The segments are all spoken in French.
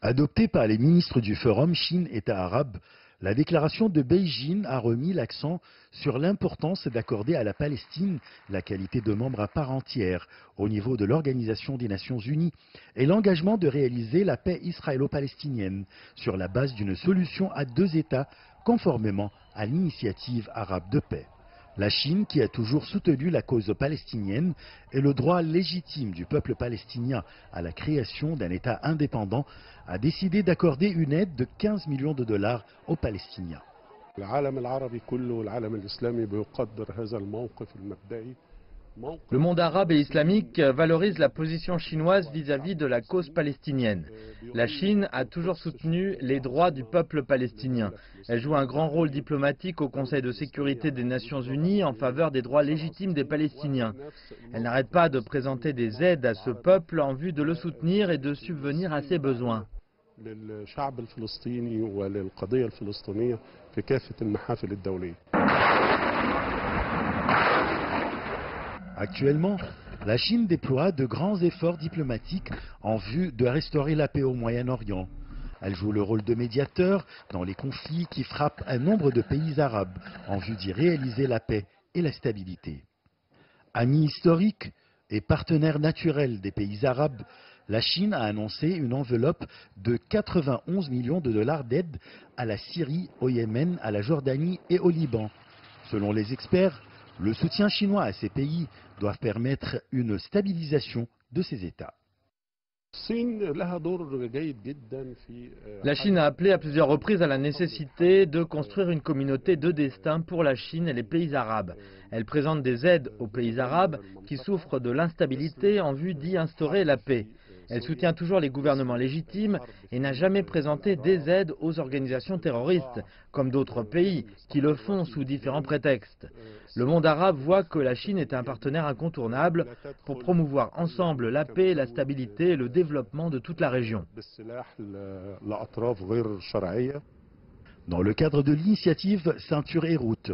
Adoptée par les ministres du Forum Chine-États arabes, la déclaration de Beijing a remis l'accent sur l'importance d'accorder à la Palestine la qualité de membre à part entière au niveau de l'Organisation des Nations Unies et l'engagement de réaliser la paix israélo-palestinienne sur la base d'une solution à deux États conformément à l'initiative arabe de paix. La Chine, qui a toujours soutenu la cause palestinienne et le droit légitime du peuple palestinien à la création d'un État indépendant, a décidé d'accorder une aide de 15 millions de dollars aux Palestiniens. Le monde arabe et islamique valorise la position chinoise vis-à-vis de la cause palestinienne. La Chine a toujours soutenu les droits du peuple palestinien. Elle joue un grand rôle diplomatique au Conseil de sécurité des Nations Unies en faveur des droits légitimes des Palestiniens. Elle n'arrête pas de présenter des aides à ce peuple en vue de le soutenir et de subvenir à ses besoins. Actuellement, la Chine déploie de grands efforts diplomatiques en vue de restaurer la paix au Moyen-Orient. Elle joue le rôle de médiateur dans les conflits qui frappent un nombre de pays arabes en vue d'y réaliser la paix et la stabilité. Ami historique et partenaire naturel des pays arabes, la Chine a annoncé une enveloppe de 91 millions de dollars d'aide à la Syrie, au Yémen, à la Jordanie et au Liban. Selon les experts, le soutien chinois à ces pays doit permettre une stabilisation de ces États. La Chine a appelé à plusieurs reprises à la nécessité de construire une communauté de destin pour la Chine et les pays arabes. Elle présente des aides aux pays arabes qui souffrent de l'instabilité en vue d'y instaurer la paix. Elle soutient toujours les gouvernements légitimes et n'a jamais présenté des aides aux organisations terroristes, comme d'autres pays qui le font sous différents prétextes. Le monde arabe voit que la Chine est un partenaire incontournable pour promouvoir ensemble la paix, la stabilité et le développement de toute la région. Dans le cadre de l'initiative Ceinture et Route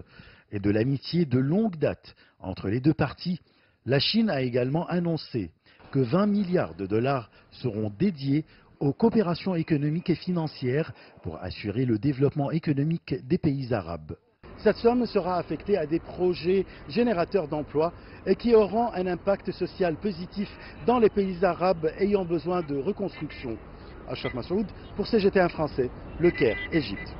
et de l'amitié de longue date entre les deux parties, la Chine a également annoncé que 20 milliards de dollars seront dédiés aux coopérations économiques et financières pour assurer le développement économique des pays arabes. Cette somme sera affectée à des projets générateurs d'emplois et qui auront un impact social positif dans les pays arabes ayant besoin de reconstruction. Achraf Massoud pour CGT1 français, Le Caire, Égypte.